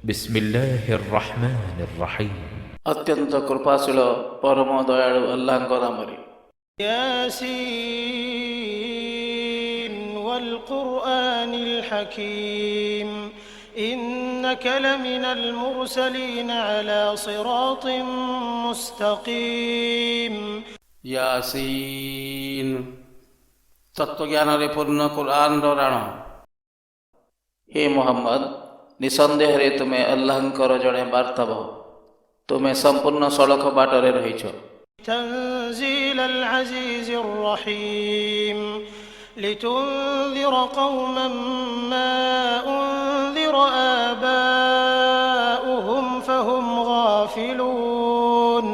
बिस्मिल्लाहिर रहमानिर रहीम। अत्यंत कृपाशील परम दयालु अल्लाह नामरे। यासीन वल कुरआनिल हकीम इन्नका लमिनल मुरसलीन अला सिरातिम मुस्तकीम। यासीन तत्वज्ञान रे पूर्ण कुरान राण। हे मोहम्मद, निसंदेह रे तुम्हें अल्लाहंकर जड़े वार्ताबह, तुम्हें संपूर्ण सड़क बाटरे रहीछ। तंजीलल अजीजिर रहीम लितुंदिर कौमन मा उन्दिर आबाउहुम फहुम गाफिलून।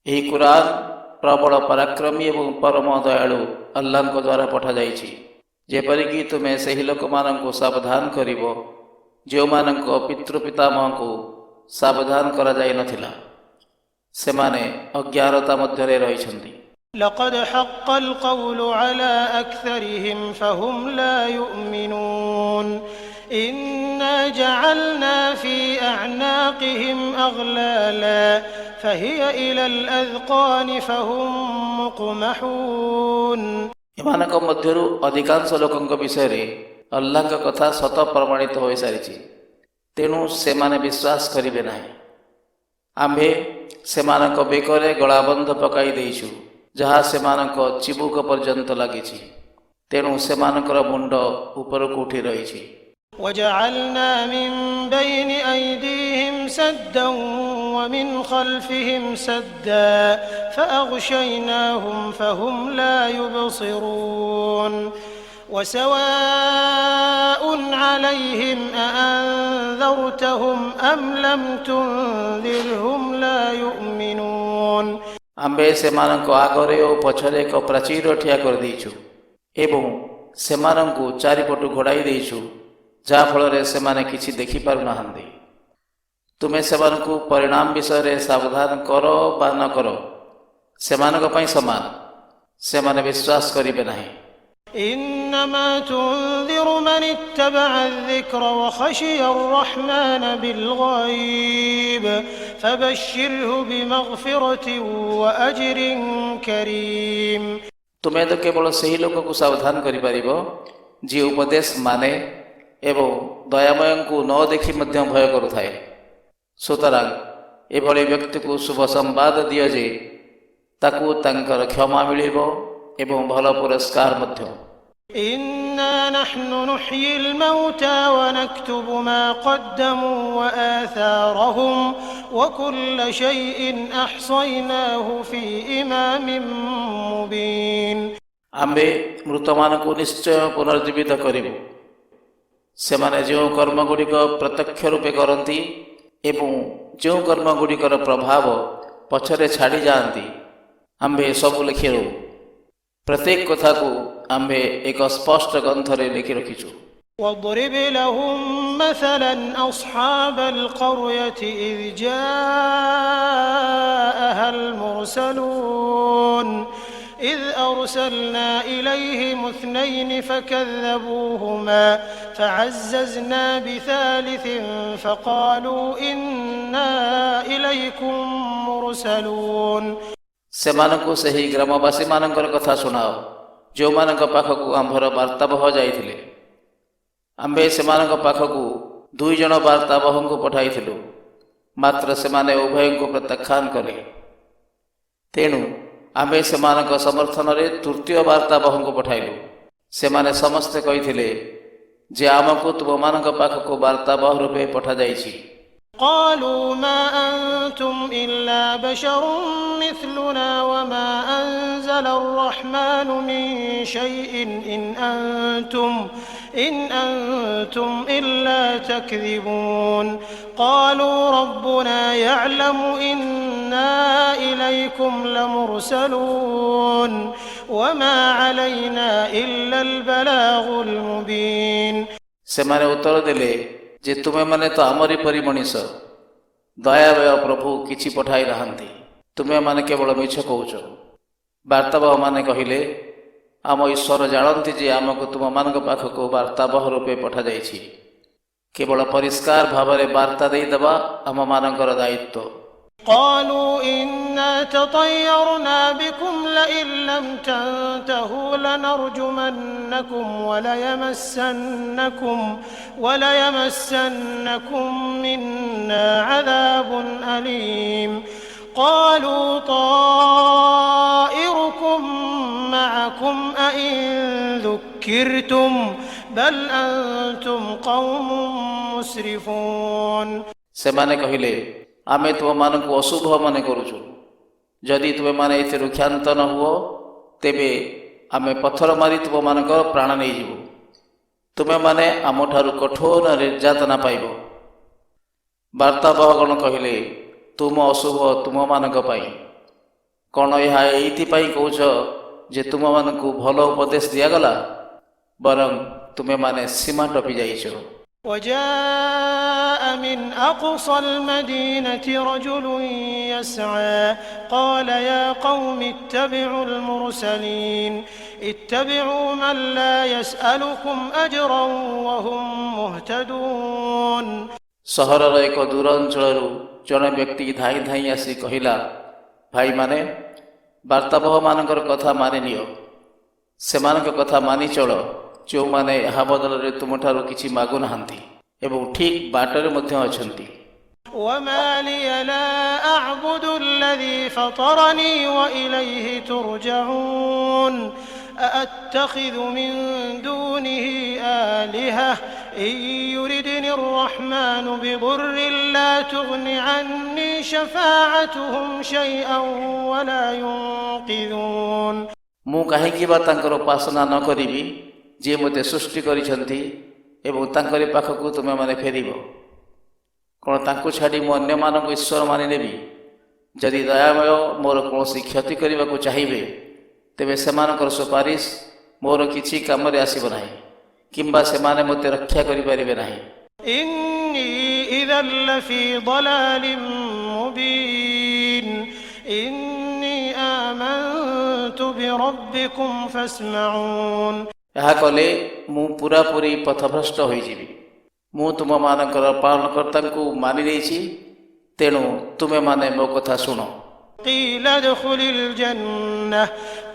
ଏହି କୁରାନ ପ୍ରବଳ ପରାକ୍ରମୀ ଏବଂ ପରମ ଦୟାଳୁ ଅଲ୍ଲାହଙ୍କ ଦ୍ୱାରା ପଠାଯାଇଛି, ଯେପରିକି ତୁମେ ସେହି ଲୋକମାନଙ୍କୁ ସାବଧାନ କରିବ ଯେଉଁମାନଙ୍କ ପିତୃପିତାମହଙ୍କୁ ସାବଧାନ କରାଯାଇନଥିଲା, ସେମାନେ ଅଜ୍ଞାନତା ମଧ୍ୟରେ ରହିଛନ୍ତି। لقد حق القول على أكثرهم فهم لا يؤمنون إنا جعلنا في أعناقهم أغلالا فهي إلى الأذقان فهم مقمحون। ଏମାନଙ୍କ ମଧ୍ୟରୁ ଅଧିକାଂଶ ଲୋକଙ୍କ ବିଷୟରେ ଅଲ୍ଲାହଙ୍କ କଥା ସତ ପ୍ରମାଣିତ ହୋଇସାରିଛି, ତେଣୁ ସେମାନେ ବିଶ୍ୱାସ କରିବେ ନାହିଁ। ଆମ୍ଭେ ସେମାନଙ୍କ ବେକରେ ଗଳାବନ୍ଧ ପକାଇ ଦେଇଛୁ, ଯାହା ସେମାନଙ୍କ ଚିବୁକ ପର୍ଯ୍ୟନ୍ତ ଲାଗିଛି, ତେଣୁ ସେମାନଙ୍କର ମୁଣ୍ଡ ଉପରକୁ ଉଠି ରହିଛି। وجعلنا من بين أيديهم سدا ومن خلفهم سدا فأغشيناهم فهم لا يبصرون وسواء عليهم أأنذرتهم أم لم تنذرهم لا يؤمنون। ଆମ୍ଭେ ସେମାନଙ୍କ ଆଗରେ ଓ ପଛରେ ଏକ ପ୍ରାଚୀର ଠିଆ କରିଦେଇଛୁ ଏବଂ ସେମାନଙ୍କୁ ଚାରିପଟୁ ଘୋଡ଼ାଇ ଦେଇଛୁ, ଯାହାଫଳରେ ସେମାନେ କିଛି ଦେଖିପାରୁନାହାନ୍ତି। ତୁମେ ସେମାନଙ୍କୁ ପରିଣାମ ବିଷୟରେ ସାବଧାନ କର ବା ନ କର, ସେମାନଙ୍କ ପାଇଁ ସମାନ, ସେମାନେ ବିଶ୍ୱାସ କରିବେ ନାହିଁ। إنما تنذر من اتبع الذكر وخشي الرحمن بالغيب فبشره بمغفرة وأجر كريم। ତୁମେ ତ କେବଳ ସେହି ଲୋକକୁ ସାବଧାନ କରିପାରିବ ଯିଏ ଉପଦେଶ ମାନେ ଏବଂ ଦୟାମୟଙ୍କୁ ନ ଦେଖି ମଧ୍ୟ ଭୟ କରୁଥାଏ। ସୁତରାଂ ଏଭଳି ବ୍ୟକ୍ତିକୁ ଶୁଭ ସମ୍ବାଦ ଦିଅ ଯେ ତାକୁ ତାଙ୍କର କ୍ଷମା ମିଳିବ ଏବଂ ଭଲ ପୁରସ୍କାର ମଧ୍ୟ। إنا نحن نحيي الموتى ونكتب ما قدموا وآثارهم وكل شيء أحصيناه في إمام مبين। ଆମ୍ଭେ ମୃତମାନଙ୍କୁ ନିଶ୍ଚୟ ପୁନର୍ଜୀବିତ କରିବୁ। ସେମାନେ ଯେଉଁ କର୍ମଗୁଡ଼ିକ ପ୍ରତ୍ୟକ୍ଷ ରୂପେ କରନ୍ତି ଏବଂ ଯେଉଁ କର୍ମଗୁଡ଼ିକର ପ୍ରଭାବ ପଛରେ ଛାଡ଼ି ଯାଆନ୍ତି, ଆମ୍ଭେ ସବୁ ଲେଖିଦେଉ। ପ୍ରତ୍ୟେକ କଥାକୁ ଆମ୍ଭେ ଏକ ସ୍ପଷ୍ଟ ଗ୍ରନ୍ଥରେ ଲେଖି ରଖିଛୁ। واضرب لهم مثلا أصحاب القرية إذ جاءها المرسلون إذ أرسلنا إليهم اثنين فكذبوهما فعززنا بثالث فقالوا إنا إليكم مرسلون। ସେମାନଙ୍କୁ ସେହି ଗ୍ରାମବାସୀମାନଙ୍କର କଥା ଶୁଣାଅ ଯେଉଁମାନଙ୍କ ପାଖକୁ ଆମ୍ଭର ବାର୍ତ୍ତାବହ ଯାଇଥିଲେ। ଆମ୍ଭେ ସେମାନଙ୍କ ପାଖକୁ 2 ଜଣ ବାର୍ତ୍ତାବହଙ୍କୁ ପଠାଇଥିଲୁ, ମାତ୍ର ସେମାନେ ଉଭୟଙ୍କୁ ପ୍ରତ୍ୟାଖ୍ୟାନ କଲେ। ତେଣୁ ଆମ୍ଭେ ସେମାନଙ୍କ ସମର୍ଥନରେ ତୃତୀୟ ବାର୍ତ୍ତାବହଙ୍କୁ ପଠାଇଲୁ। ସେମାନେ ସମସ୍ତେ କହିଥିଲେ ଯେ ଆମକୁ ତୁମମାନଙ୍କ ପାଖକୁ ବାର୍ତ୍ତାବହ ରୂପେ ପଠାଯାଇଛି। قالوا ما أنتم إلا بشر مثلنا وما أنزل الرحمن من شيء إن أنتم إلا تكذبون قالوا ربنا يعلم إنا إليكم لمرسلون وما علينا إلا البلاغ المبين। ସେମାନେ ଉତ୍ତର ଦେଲେ ଯେ ତୁମେମାନେ ତ ଆମରି ପରି ମଣିଷ, ଦୟାମୟ ପ୍ରଭୁ କିଛି ପଠାଇ ନାହାନ୍ତି, ତୁମେମାନେ କେବଳ ମିଛ କହୁଛ। ବାର୍ତ୍ତାବହମାନେ କହିଲେ, ଆମ ଈଶ୍ୱର ଜାଣନ୍ତି ଯେ ଆମକୁ ତୁମମାନଙ୍କ ପାଖକୁ ବାର୍ତ୍ତାବହ ରୂପେ ପଠାଯାଇଛି, केवल परिष्कार भावरे वार्ता देइदबा आममानंकर दायित्व। قالوا إنا تطيرنا بكم لئن لم تنتهوا لنرجمنكم وليمسنكم منا عذاب أليم قالوا طائركم معكم أئن ذكرتم بل أنتم قوم مسرفون। ସେମାନେ କହିଲେ ଆମେ ତୁମମାନଙ୍କୁ ଅଶୁଭ ମନେ କରୁଛୁ, ଯଦି ତୁମେମାନେ ଏଥିରୁ କ୍ଷାନ୍ତ ନ ହୁଅ ତେବେ ଆମେ ପଥର ମାରି ତୁମମାନଙ୍କର ପ୍ରାଣ ନେଇଯିବୁ, ତୁମେମାନେ ଆମଠାରୁ କଠୋର ନିର୍ଯାତନା ପାଇବ। ବାର୍ତ୍ତାବହଗଣ କହିଲେ ତୁମ ଅଶୁଭ ତୁମମାନଙ୍କ ପାଇଁ, କ'ଣ ଏହା ଏଇଥିପାଇଁ କହୁଛ ଯେ ତୁମମାନଙ୍କୁ ଭଲ ଉପଦେଶ ଦିଆଗଲା? ବରଂ ତୁମେମାନେ ସୀମା ଟପି ଯାଇଛ। وجاء من أقصى المدينة رجل يسعى قال يا قوم اتبعوا المرسلين اتبعوا من لا يسألكم أجرا وهم مهتدون। ସହରର ଏକ ଦୂର ଅଞ୍ଚଳରୁ ଜଣେ ବ୍ୟକ୍ତି ଧାଇଁ ଧାଇଁ ଆସି କହିଲା, ଭାଇମାନେ, ବାର୍ତ୍ତାବହମାନଙ୍କର କଥା ମାନି ନିଅ, ସେମାନଙ୍କ କଥା ମାନି ଚଳ, ଯେଉଁମାନେ ଏହା ବଦଳରେ ତୁମଠାରୁ କିଛି ମାଗୁନାହାନ୍ତି ଏବଂ ଠିକ୍ ବାଟରେ ମଧ୍ୟ ଅଛନ୍ତି। وما لي لا أعبد الذي فطرني وإليه ترجعون أأتخذ من دونه آلهة إن يردني الرحمن بضر لا تغن عني شفاعتهم شيئا ولا ينقذون। ମୁଁ କାହିଁକି ବା ତାଙ୍କର ଉପାସନା ନ କରିବି ଯିଏ ମୋତେ ସୃଷ୍ଟି କରିଛନ୍ତି ଏବଂ ତାଙ୍କରି ପାଖକୁ ତୁମେମାନେ ଫେରିବ? କ'ଣ ତାଙ୍କୁ ଛାଡ଼ି ମୁଁ ଅନ୍ୟମାନଙ୍କୁ ଈଶ୍ୱର ମାନି ନେବି? ଯଦି ଦୟାମୟ ମୋର କୌଣସି କ୍ଷତି କରିବାକୁ ଚାହିଁବେ ତେବେ ସେମାନଙ୍କର ସୁପାରିଶ ମୋର କିଛି କାମରେ ଆସିବ ନାହିଁ କିମ୍ବା ସେମାନେ ମୋତେ ରକ୍ଷା କରିପାରିବେ ନାହିଁ। إني إذا لفي ضلال مبين إني آمنت بربكم فاسمعون। ଏହା କଲେ ମୁଁ ପୁରାପୁରି ପଥଭ୍ରଷ୍ଟ ହୋଇଯିବି। ମୁଁ ତୁମମାନଙ୍କର ପାଳନକର୍ତ୍ତାଙ୍କୁ ମାନି ନେଇଛି, ତେଣୁ ତୁମେମାନେ ମୋ କଥା ଶୁଣ। قيل ادخل الجنة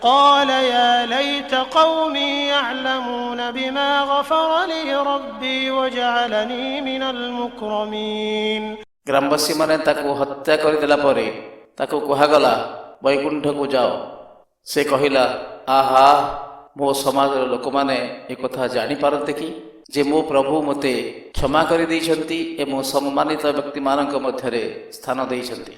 قال يا ليت قومي يعلمون بما غفر لي ربي وجعلني من المكرمين। ଗ୍ରାମବାସୀମାନେ ତାକୁ ହତ୍ୟା କରିଦେଲା ପରେ ତାକୁ କୁହାଗଲା, ବୈକୁଣ୍ଠକୁ ଯାଅ। ସେ କହିଲା, ଆହା, ମୋ ସମାଜର ଲୋକମାନେ ଏକଥା ଜାଣିପାରନ୍ତେ କି ଯେ ମୋ ପ୍ରଭୁ ମୋତେ କ୍ଷମା କରିଦେଇଛନ୍ତି ଏବଂ ସମ୍ମାନିତ ବ୍ୟକ୍ତିମାନଙ୍କ ମଧ୍ୟରେ ସ୍ଥାନ ଦେଇଛନ୍ତି।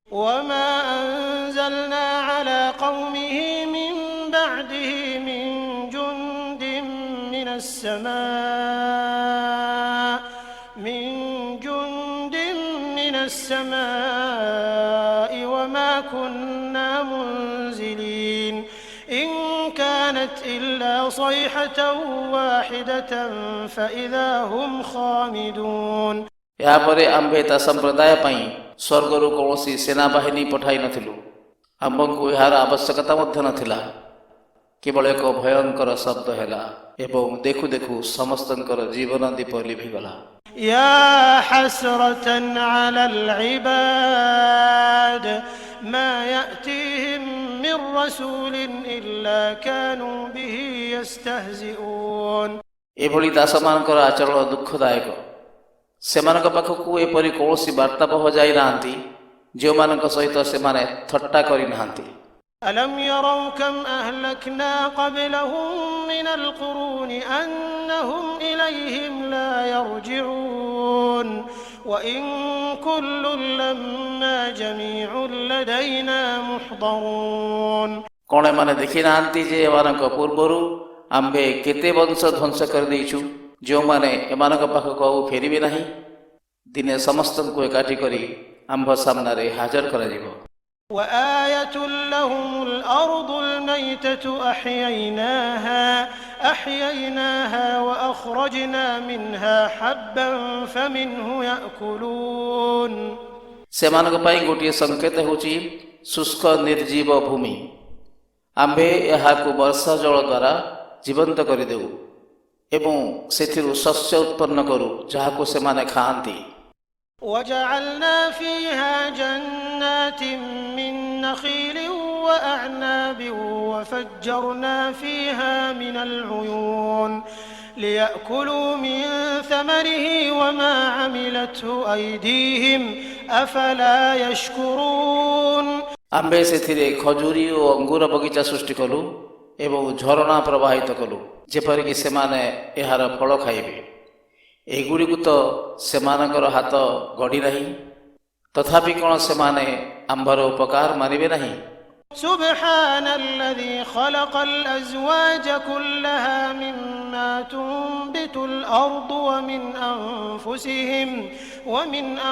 وما أنزلنا على قومه من بعده من جند من السماء وما كنا منزلين إن كانت إلا صيحة واحدة فإذا هم خامدون। ଏହାପରେ ଆମ୍ଭେ ତା ସମ୍ପ୍ରଦାୟ ପାଇଁ ସ୍ୱର୍ଗରୁ କୌଣସି ସେନାବାହିନୀ ପଠାଇ ନଥିଲୁ। ଆମ୍ଭଙ୍କୁ ଏହାର ଆବଶ୍ୟକତା ମଧ୍ୟ ନଥିଲା। କେବଳ ଏକ ଭୟଙ୍କର ଶବ୍ଦ ହେଲା ଏବଂ ଦେଖୁ ଦେଖୁ ସମସ୍ତଙ୍କର ଜୀବନ ଦୀପ ଲିଭିଗଲା। يا حسرة على العباد ما يأتيهم من رسول إلا كانوا به يستهزئون। ଏଭଳି ଦାସମାନଙ୍କର ଆଚରଣ ଦୁଃଖଦାୟକ। ସେମାନଙ୍କ ପାଖକୁ ଏପରି କୌଣସି ବାର୍ତ୍ତାବହ ଯାଇନାହାନ୍ତି ଯେଉଁମାନଙ୍କ ସହିତ ସେମାନେ ଥଟ୍ଟା କରିନାହାନ୍ତି। ألم يروا كم أهلكنا قبلهم من القرون أنهم إليهم لا يرجعون وإن كل لما جميع لدينا محضرون। କ'ଣ ଏମାନେ ଦେଖି ନାହାନ୍ତି ଯେ ଏମାନଙ୍କ ପୂର୍ବରୁ ଆମ୍ଭେ କେତେ ବଂଶ ଧ୍ୱଂସ କରିଦେଇଛୁ ଯେଉଁମାନେ ଏମାନଙ୍କ ପାଖକୁ ଆଉ ଫେରିବେ ନାହିଁ? ଦିନେ ସମସ୍ତଙ୍କୁ ଏକାଠି କରି ଆମ୍ଭ ସାମ୍ନାରେ ହାଜର କରାଯିବ। وآية لهم الأرض الميتة أحييناها وأخرجنا منها حبا فمنه يأكلون। ସେମାନଙ୍କ ପାଇଁ ଗୋଟିଏ ସଂକେତ ହେଉଛି ଶୁଷ୍କ ନିର୍ଜୀବ ଭୂମି। ଆମ୍ଭେ ଏହାକୁ ବର୍ଷା ଜଳ ଦ୍ୱାରା ଜୀବନ୍ତ କରିଦେଉ ଏବଂ ସେଥିରୁ ଶସ୍ୟ ଉତ୍ପନ୍ନ କରୁ ଯାହାକୁ ସେମାନେ ଖାଆନ୍ତି। وجعلنا فيها جنات من نخيل وأعناب وفجرنا فيها من العيون ليأكلوا من ثمره وما عملته أيديهم أفلا يشكرون। ଆମ୍ଭେ ସେଥିରେ ଖଜୁରୀ ଓ ଅଙ୍ଗୁର ବଗିଚା ସୃଷ୍ଟି କଲୁ ଏବଂ ଝରଣା ପ୍ରବାହିତ କଲୁ ଯେପରିକି ସେମାନେ ଏହାର ଫଳ ଖାଇବେ। ଏଗୁଡ଼ିକୁ ତ ସେମାନଙ୍କର ହାତ ଗଢ଼ି ନାହିଁ, ତଥାପି କ'ଣ ସେମାନେ ଆମ୍ଭର ଉପକାର ମାନିବେ ନାହିଁ? سبحان الذي خلق الأزواج كلها مما تنبت الأرض ومن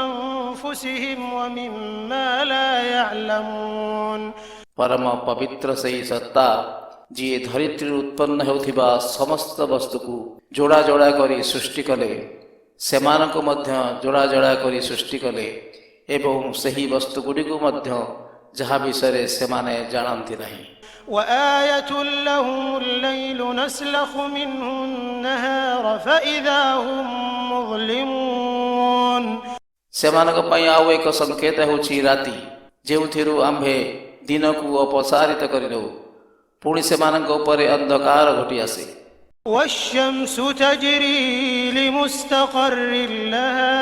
أنفسهم ومما لا يعلمون। ପରମ ପବିତ୍ର ସେହି ସତ୍ତା ଯିଏ ଧରିତ୍ରୀରୁ ଉତ୍ପନ୍ନ ହେଉଥିବା ସମସ୍ତ ବସ୍ତୁକୁ ଯୋଡ଼ା ଯୋଡ଼ା କରି ସୃଷ୍ଟି କଲେ, ସେମାନଙ୍କୁ ମଧ୍ୟ ଯୋଡ଼ା ଯୋଡ଼ା କରି ସୃଷ୍ଟି କଲେ ଏବଂ ସେହି ବସ୍ତୁଗୁଡ଼ିକୁ ମଧ୍ୟ ଯାହା ବିଷୟରେ ସେମାନେ ଜାଣନ୍ତି ନାହିଁ। وآية لهم الليل نسلخ منه النهار فإذا هم مظلمون। ସେମାନଙ୍କ ପାଇଁ ଆଉ ଏକ ସଂକେତ ହେଉଛି ରାତି, ଯେଉଁଥିରୁ ଆମ୍ଭେ ଦିନକୁ ଅପସାରିତ କରିଦେଉ, ପୁଣି ସେମାନଙ୍କ ଉପରେ ଅନ୍ଧକାର ଘୋଟି ଆସେ। والشمس تجري لمستقر لها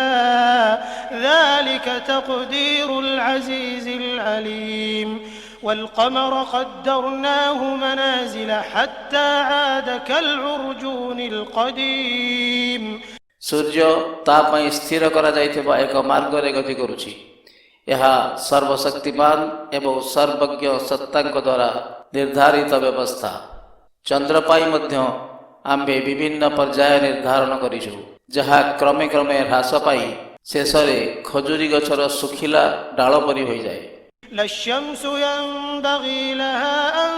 ذلك تقدير العزيز العليم والقمر قدرناه منازل حتى عاد كالعرجون القديم। ସୂର୍ଯ୍ୟ ତା ପାଇଁ ସ୍ଥିର କରାଯାଇଥିବା ଏକ ମାର୍ଗରେ ଗତି କରୁଛି। ଏହା ସର୍ବଶକ୍ତିମାନ ଏବଂ ସର୍ବଜ୍ଞ ସତ୍ତାଙ୍କ ଦ୍ୱାରା ନିର୍ଦ୍ଧାରିତ ବ୍ୟବସ୍ଥା। ଚନ୍ଦ୍ର ପାଇଁ ମଧ୍ୟ ଆମ୍ଭେ ବିଭିନ୍ନ ପର୍ଯ୍ୟାୟ ନିର୍ଦ୍ଧାରଣ କରିଛୁ, ଯାହା କ୍ରମେ କ୍ରମେ ହ୍ରାସ ପାଇ ଶେଷରେ ଖଜୁରୀ ଗଛର ଶୁଖିଲା ଡାଳ ପରି ହୋଇଯାଏ। لا الشمس ينبغي لها أن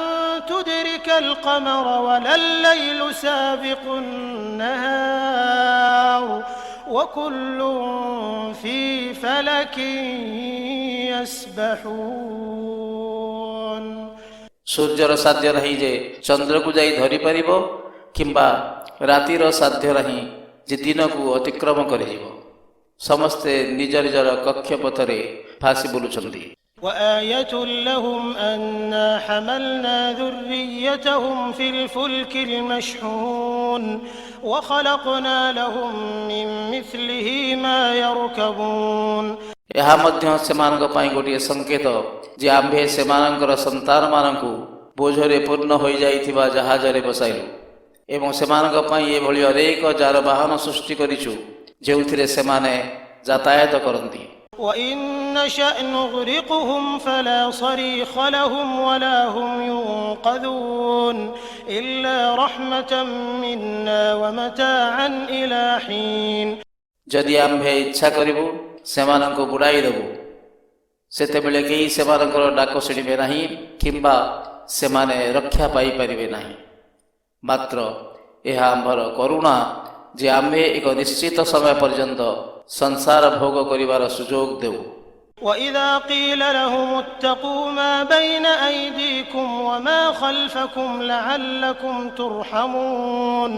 تدرك القمر ولا الليل سابق النهار وكل في فلك يسبحون। ସୂର୍ଯ୍ୟର ସାଧ୍ୟ ନାହିଁ ଯେ ଚନ୍ଦ୍ରକୁ ଯାଇ ଧରିପାରିବ କିମ୍ବା ରାତିର ସାଧ୍ୟ ନାହିଁ ଯେ ଦିନକୁ ଅତିକ୍ରମ କରିଯିବ। ସମସ୍ତେ ନିଜ ନିଜର କକ୍ଷପଥରେ ଫାସି ବୁଲୁଛନ୍ତି। وآية لهم أنا حملنا ذريتهم في الفلك المشحون وخلقنا لهم من مثله ما يركبون। ଏହା ମଧ୍ୟ ସେମାନଙ୍କ ପାଇଁ ଗୋଟିଏ ସଂକେତ ଯେ ଆମ୍ଭେ ସେମାନଙ୍କର ସନ୍ତାନମାନଙ୍କୁ ବୋଝରେ ପୂର୍ଣ୍ଣ ହୋଇଯାଇଥିବା ଜାହାଜରେ ବସାଇଲୁ ଏବଂ ସେମାନଙ୍କ ପାଇଁ ଏଭଳି ଅନେକ ଯାନବାହନ ସୃଷ୍ଟି କରିଛୁ ଯେଉଁଥିରେ ସେମାନେ ଯାତାୟାତ କରନ୍ତି। وإن نشأ نغرقهم فلا صريخ لهم ولا هم ينقذون إلا رحمة منا ومتاعا إلى حين। ଯଦି ଆମ୍ଭେ ଇଚ୍ଛା କରିବୁ ସେମାନଙ୍କୁ ବୁଡ଼ାଇ ଦେବୁ, ସେତେବେଳେ କେହି ସେମାନଙ୍କର ଡାକ ଶୁଣିବେ ନାହିଁ କିମ୍ବା ସେମାନେ ରକ୍ଷା ପାଇପାରିବେ ନାହିଁ। ମାତ୍ର ଏହା ଆମ୍ଭର କରୁଣା ଯେ ଆମ୍ଭେ ଏକ ନିଶ୍ଚିତ ସମୟ ପର୍ଯ୍ୟନ୍ତ ସଂସାର ଭୋଗ କରିବାର ସୁଯୋଗ ଦେଉ। وإذا قيل لهم اتقوا ما بين أيديكم وما خلفكم لعلكم ترحمون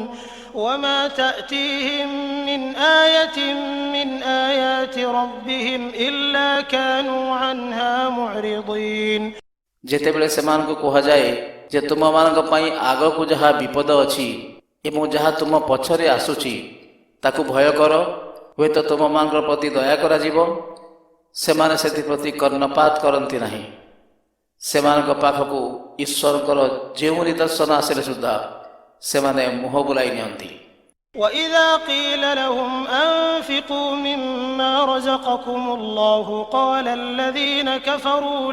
وما تأتيهم من آية من آيات ربهم إلا كانوا عنها معرضين। ଯେତେବେଳେ ସେମାନଙ୍କୁ କୁହାଯାଏ ଯେ ତୁମମାନଙ୍କ ପାଇଁ ଆଗକୁ ଯାହା ବିପଦ ଅଛି ଏବଂ ଯାହା ତୁମ ପଛରେ ଆସୁଛି ତାକୁ ଭୟ କର, ହୁଏତ ତୁମମାନଙ୍କର ପ୍ରତି ଦୟା କରାଯିବ, ସେମାନେ ସେଥିପ୍ରତି କର୍ଣ୍ଣପାତ କରନ୍ତି ନାହିଁ। ସେମାନଙ୍କ ପାଖକୁ ଈଶ୍ୱରଙ୍କର ଯେଉଁ ନିଦର୍ଶନ ଆସିଲେ ସୁଦ୍ଧା ସେମାନେ ମୁହଁ ବୁଲାଇ ନିଅନ୍ତି। وإذا قيل لهم أنفقوا مما رزقكم الله قال الذين كفروا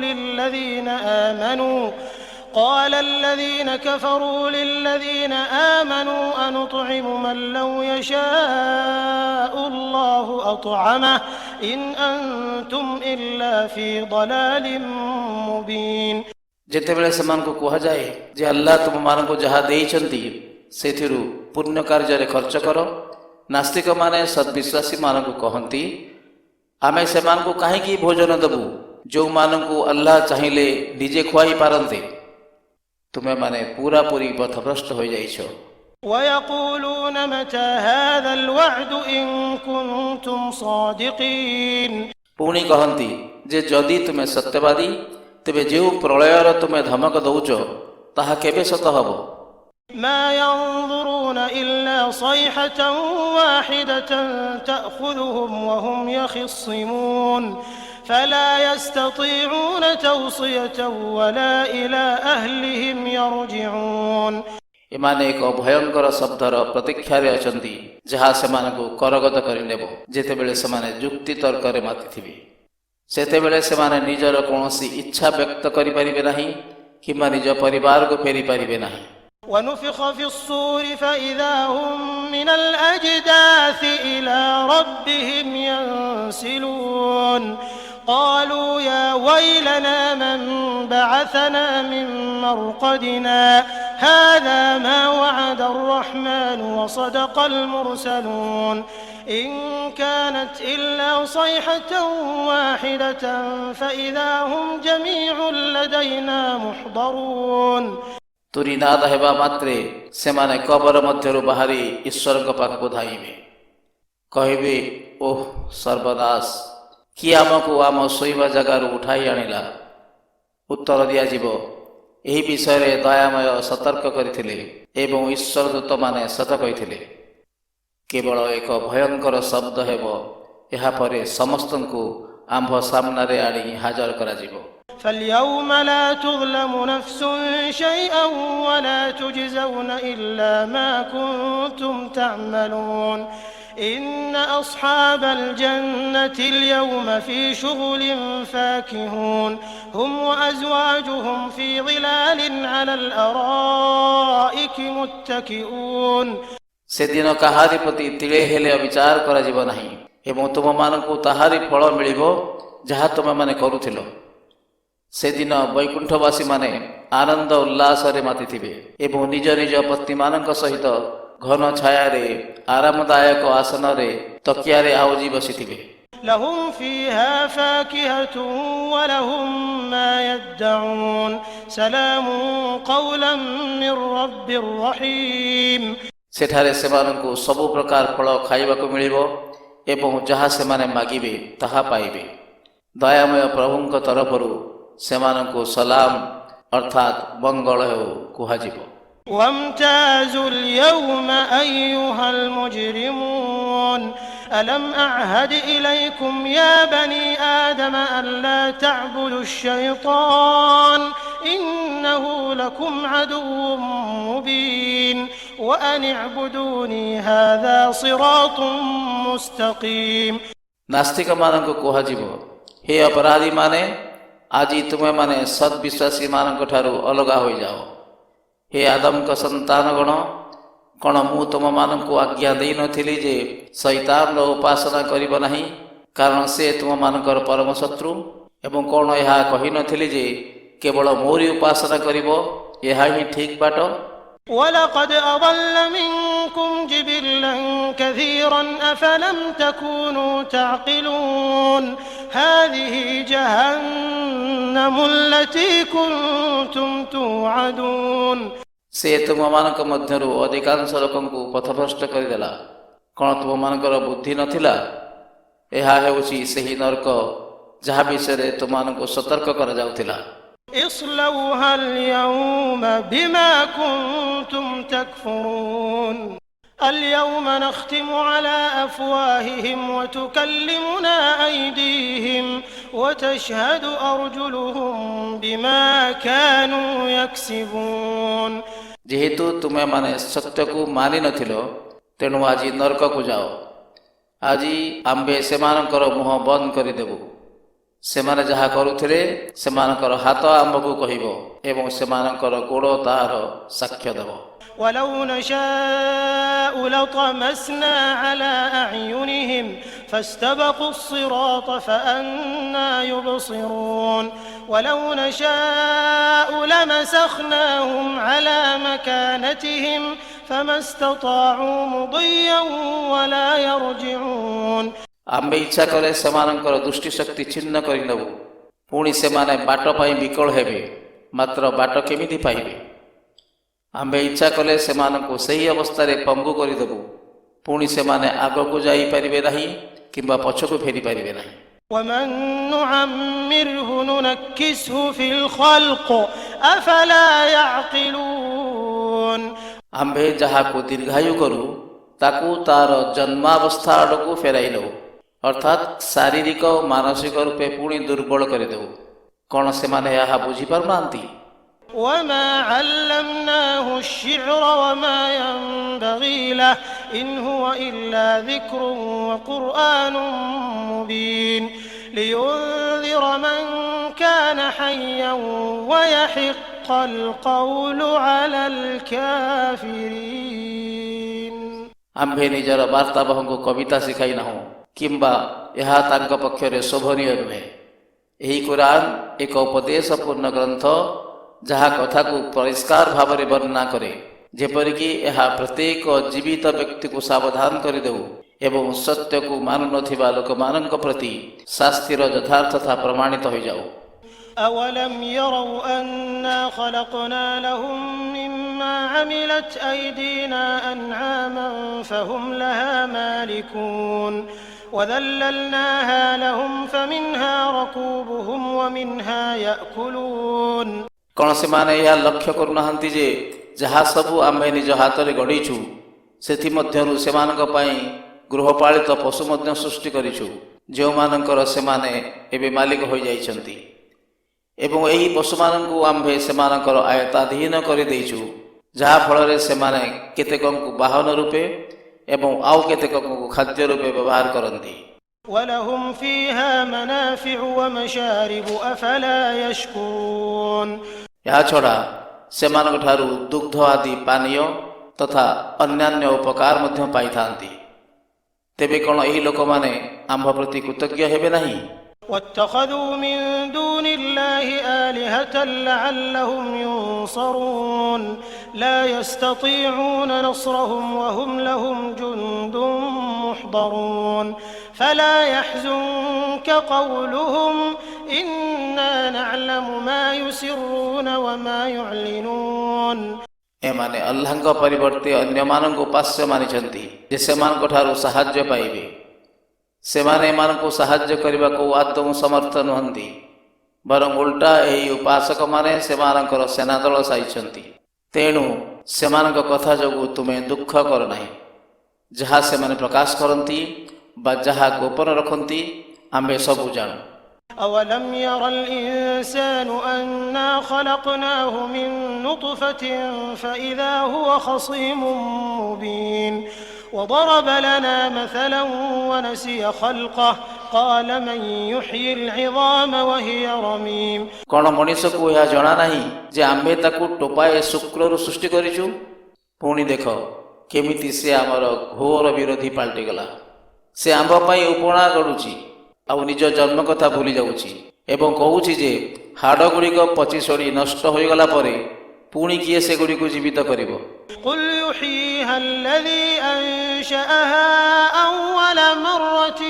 للذين آمنوا أنطعم من لو يشاء الله أطعمه إن أنتم إلا في ضلال مبين। ଯେତେବେଳେ ସେମାନଙ୍କୁ କୁହାଯାଏ ଯେ ଆଲ୍ଲାହ ତୁମମାନଙ୍କୁ ଯାହା ଦେଇଛନ୍ତି ସେଥିରୁ ପୁଣ୍ୟ କାର୍ଯ୍ୟରେ ଖର୍ଚ୍ଚ କର, ନାସ୍ତିକମାନେ ସଦ୍ବିଶ୍ୱାସୀମାନଙ୍କୁ କହନ୍ତି ଆମେ ସେମାନଙ୍କୁ କାହିଁକି ଭୋଜନ ଦେବୁ ଯେଉଁମାନଙ୍କୁ ଆଲ୍ଲାହ ଚାହିଁଲେ ନିଜେ ଖୁଆଇ ପାରନ୍ତେ। ତୁମେମାନେ ପୁରାପୁରି ପଥଭ୍ରଷ୍ଟ ହୋଇଯାଇଛ। ويقولون متى هذا الوعد إن كنتم صادقين ପୁଣି କହନ୍ତି ଯେ ଯଦି ତୁମେ ସତ୍ୟବାଦୀ ତେବେ ଯେଉଁ ପ୍ରଳୟର ତୁମେ ଧମକ ଦଉଛ ତାହା କେବେ ସତ ହେବ? ما ينظرون إلا صيحة واحدة تأخذهم وهم يخصمون فلا يستطيعون توصية ولا إلى أهلهم يرجعون ଏମାନେ ଏକ ଭୟଙ୍କର ଶବ୍ଦର ପ୍ରତୀକ୍ଷାରେ ଅଛନ୍ତି ଯାହା ସେମାନଙ୍କୁ କରଗତ କରିନେବ। ଯେତେବେଳେ ସେମାନେ ଯୁକ୍ତି ତର୍କରେ ମାତିଥିବେ ସେତେବେଳେ ସେମାନେ ନିଜର କୌଣସି ଇଚ୍ଛା ବ୍ୟକ୍ତ କରିପାରିବେ ନାହିଁ କିମ୍ବା ନିଜ ପରିବାରକୁ ଫେରିପାରିବେ ନାହିଁ। ونفخ في الصور فإذا هم من الأجداث إلى ربهم ينسلون قالوا يا ويلنا من بعثنا من مرقدنا هذا ما وعد الرحمن وصدق المرسلون إن كانت إلا صيحة واحدة فإذا هم جميع لدينا محضرون ତୁରିନାଦ ହେବା ମାତ୍ରେ ସେମାନେ କବର ମଧ୍ୟରୁ ବାହାରି ଈଶ୍ୱରଙ୍କ ପାଖକୁ ଧାଇଁବେ, କହିବେ ଓଃ ସର୍ବନାଶ, କିଏ ଆମକୁ ଆମ ଶୋଇବା ଜାଗାରୁ ଉଠାଇ ଆଣିଲା? ଉତ୍ତର ଦିଆଯିବ, ଏହି ବିଷୟରେ ଦୟାମୟ ସତର୍କ କରିଥିଲେ ଏବଂ ଈଶ୍ୱର ଦୂତମାନେ ସତ କହିଥିଲେ। କେବଳ ଏକ ଭୟଙ୍କର ଶବ୍ଦ ହେବ, ଏହାପରେ ସମସ୍ତଙ୍କୁ ଆମ୍ଭ ସାମ୍ନାରେ ଆଣି ହାଜର କରାଯିବ। فاليوم لا تظلم نفس شيئا ولا تجزون إلا ما كنتم تعملون إن أصحاب الجنة اليوم في شغل فاكهون هم وأزواجهم في ظلال على الأرائك متكئون ସେଦିନ କାହାରି ପ୍ରତି ତିଳେ ହେଲେ ବିଚାର କରାଯିବ ନାହିଁ ଏବଂ ତୁମମାନଙ୍କୁ ତାହାରି ଫଳ ମିଳିବ ଯାହା ତୁମେମାନେ କରୁଥିଲ। ସେଦିନ ବୈକୁଣ୍ଠବାସୀମାନେ ଆନନ୍ଦ ଉଲ୍ଲାସରେ ମାତିଥିବେ ଏବଂ ନିଜ ନିଜ ପତ୍ନୀମାନଙ୍କ ସହିତ ଘନ ଛାୟାରେ ଆରାମଦାୟକ ଆସନରେ ତକିଆରେ ଆଉଜି ବସିଥିବେ। لهم فيها فاكهة ولهم ما يدعون سلام قولا من رب رحيم ସେଠାରେ ସେମାନଙ୍କୁ ସବୁ ପ୍ରକାର ଫଳ ଖାଇବାକୁ ମିଳିବ ଏବଂ ଯାହା ସେମାନେ ମାଗିବେ ତାହା ପାଇବେ। ଦୟାମୟ ପ୍ରଭୁଙ୍କ ତରଫରୁ ସେମାନଙ୍କୁ ସଲାମ ଅର୍ଥାତ୍ ମଙ୍ଗଳ ହେଉ କୁହାଯିବ। وامتازوا اليوم أيها المجرمون ألم أعهد إليكم يا بني آدم ألا تعبدوا الشيطان إنه لكم عدو مبين وأن اعبدوني هذا صراط مستقيم ନାସ୍ତିକମାନଙ୍କୁ କୁହାଯିବ, ହେ ଅପରାଧୀମାନେ, ଆଜି ତୁମେମାନେ ସଦ୍ବିଶ୍ୱାସୀମାନଙ୍କ ଠାରୁ ଅଲଗା ହୋଇଯାଅ। ହେ ଆଦମଙ୍କ ସନ୍ତାନଗଣ, କ'ଣ ମୁଁ ତୁମମାନଙ୍କୁ ଆଜ୍ଞା ଦେଇନଥିଲି ଯେ ଶୈତାନର ଉପାସନା କରିବ ନାହିଁ, କାରଣ ସେ ତୁମମାନଙ୍କର ପରମ ଶତ୍ରୁ? ଏବଂ କ'ଣ ଏହା କହିନଥିଲି ଯେ କେବଳ ମୋରି ଉପାସନା କରିବ, ଏହା ହିଁ ଠିକ୍ ବାଟ? ولقد أضل منكم جبلا كثيرا أفلم تكونوا تعقلون هذه جهنم التي كنتم توعدون ସେ ତୁମମାନଙ୍କ ମଧ୍ୟରୁ ଅଧିକାଂଶ ଲୋକଙ୍କୁ ପଥଭ୍ରଷ୍ଟ କରିଦେଲା। କ'ଣ ତୁମମାନଙ୍କର ବୁଦ୍ଧି ନଥିଲା? ଏହା ହେଉଛି ସେହି ନର୍କ ଯାହା ବିଷୟରେ ତୁମମାନଙ୍କୁ ସତର୍କ କରାଯାଉଥିଲା। اصلوها اليوم بما كنتم تكفرون اليوم نختم على أفواههم وتكلمنا أيديهم وتشهد أرجلهم بما كانوا يكسبون ଯେହେତୁ ତୁମେମାନେ ସତ୍ୟକୁ ମାନି ନଥିଲ, ତେଣୁ ଆଜି ନର୍କକୁ ଯାଅ। ଆଜି ଆମ୍ଭେ ସେମାନଙ୍କର ମୁହଁ ବନ୍ଦ କରିଦେବୁ। ସେମାନେ ଯାହା କରୁଥିଲେ ସେମାନଙ୍କର ହାତ ଆମ୍ଭକୁ କହିବ ଏବଂ ସେମାନଙ୍କର ଗୋଡ଼ ତାହାର ସାକ୍ଷ୍ୟ ଦେବ। ولو نشاء لطمسنا على أعينهم فاستبقوا الصراط فأنى يبصرون ولو نشاء لمسخناهم على مكانتهم فما استطاعوا مضيا ولا يرجعون ଆମ୍ଭେ ଇଚ୍ଛା କଲେ ସେମାନଙ୍କର ଦୃଷ୍ଟିଶକ୍ତି ଛିନ୍ନ କରିନେବୁ, ପୁଣି ସେମାନେ ବାଟ ପାଇଁ ବିକଳ ହେବେ, ମାତ୍ର ବାଟ କେମିତି ପାଇବେ? आम्भे इच्छा कले सेमानंकु सही अवस्था रे पंगु करिदेबु पुणी सेमाने आगकु जाई परिबे नाही किंबा पछकु फेरी परिबे नाही ومن نعمره ننكسه في الخلق أفلا يعقلون आम्भे जहाकु दीर्घायु करू ताकू तार जन्मावस्था आड़कू फेराई नौ अर्थात शारीरिक और मानसिक रूपे पुणी दुर्बल करदेऊ कौन से माने यह बुझी पारुनांती وما علمناه الشعر وما ينبغي له إن هو إلا ذكر وقرآن مبين لينذر من كان حيا ويحق القول على الكافرين आम्भे निजर वार्ताबह को कविता शिखाई नाहु किंबा यह तांक पक्षरे शोभनीय नुहे यही कुरान एक उपदेशपूर्ण ग्रंथ जहा कथा को परिष्कार भाव में वर्णना करे जेपरिकी यह प्रत्येक जीवित व्यक्ति को सावधान कर देऊ एवं सत्य को मानु नथिबा लोक मानक प्रति शास्तिर यथार्थता प्रमाणित हो जाऊ أولم يروا أنا خلقنا لهم مما عملت أيدينا أنعاما فهم لها مالكون وذللناها لهم فمنها ركوبهم ومنها يأكلون कौन से माने यह लक्ष्य करूना जे जहाँ सबू आम्भे निज हाथ में गढ़ीछु सेथि मध्यरु सेमानक पई गृहपालित पशु मध्य सृष्टि करिछु जो मानकर सेमाने एबे मालिक हो जाइछंती एवं यही पशु मानकु आम्भे सेमानकर आयताधीन करि देइछु जहाँ फल सेमाने केतेकंकु वाहन रूपे एवं आउ केतेकंकु खाद्य रूपे व्यवहार करंती ولهم فيها منافع ومشارب أفلا يشكرون या छड़ा सेमानक ठारू दुग्ध आदि पानीय तथा अन्यान्य उपकार मध्य पाई थांती तेबे कोन एही लोक माने आम्भ प्रति कृतज्ञ हेबे नहीं واتخذوا من دون الله آلهة لعلهم ينصرون لا يستطيعون نصرهم وهم لهم جند محضرون فلا يحزنك قولهم إنا نعلم ما يسرون وما يعلنون एमाने अल्लाहଙ୍କ परिवर्ते अन्य मानक उपास्य मानिछंती जे सेमानक ठारू सहाय्य पाइबे सेमाने एमानकु सहाय्य करबा को आदम समर्थ नहंती बरं उल्टा एही उपासक माने सेमानकर सेना दल साइछंती तेणु सेमानक कथा जोगु तुमे दुख कर नाही जहा सेमाने प्रकाश करंती बा जहा गोपन रखंती आम्बे सबु जानु أولم ير الإنسان أنا خلقناه من نطفة فإذا هو خصيم مبين وضرب لنا مثلا ونسي خلقه قال من يحيي العظام وهي رميم कौन मनीष को यह जना नहीं जे आम्बे ताकू टोपाए शुक्रु सृष्टि करिछु पुणी देख केमिति से आमर घोर विरोधी पाल्टी गला से आंब पाई उपणा गड़ुची आ निज जन्म कथा भूली जाउची एवं कहूची जे हाड़ गुड़िक पची सड़ी नष्ट हो गला परे पुणी किए से गुड़ी को जीवित करिवो قل يحييها الذي أنشأها أول مرة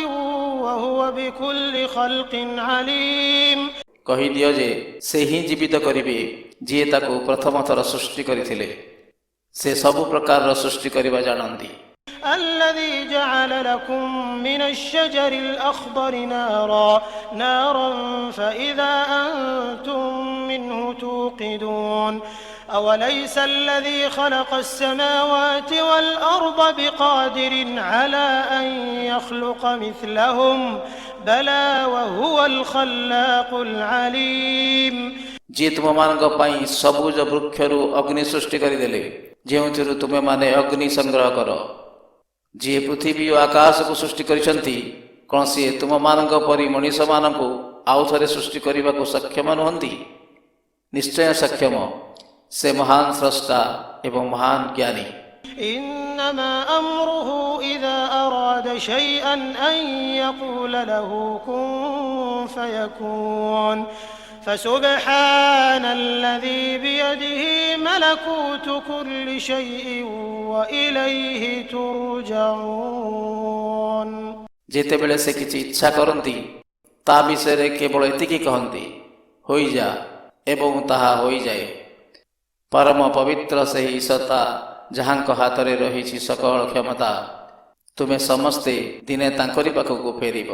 وهو بكل خلق عليم कही दियो जे से ही जीवित करिवे जे ताको प्रथम थर सृष्टि करिथिले से सब प्रकार सृष्टि करिवा जानंती الذي جعل لكم من الشجر الأخضر نارا فإذا أنتم منه توقدون أوليس الذي خلق السماوات والأرض بقادر على أن يخلق مثلهم بلى وهو الخلاق العليم जे तुम मानक पाई सबुज वृक्षरु अग्नि सृष्टि करिदेले जेउथिरु तुमे माने अग्नि संग्रह कर जे पृथ्वी और आकाश को सृष्टि करिसंती कौन सी तुम मानक परि मनीष मानक आउ थरे सृष्टि करने को सक्षम नुहंती निश्चय सक्षम से महान स्रष्टा एवं महान ज्ञानी إنما أمره إذا أراد شيئا أن يقول له كن فيكون فسبحان الذي بيده ملكوت كل شيء وإليه ترجعون जेते बेले से किछि इच्छा करंती ता विषय केवल एतिकी कहंती होई जा एवं ताहा होई जाए परम पवित्र सही सत्ता जहाँଙ୍କ हातरे रहिछि सकल क्षमता तुमे समस्ते दिने तांकरी पाखକୁ फेरिब।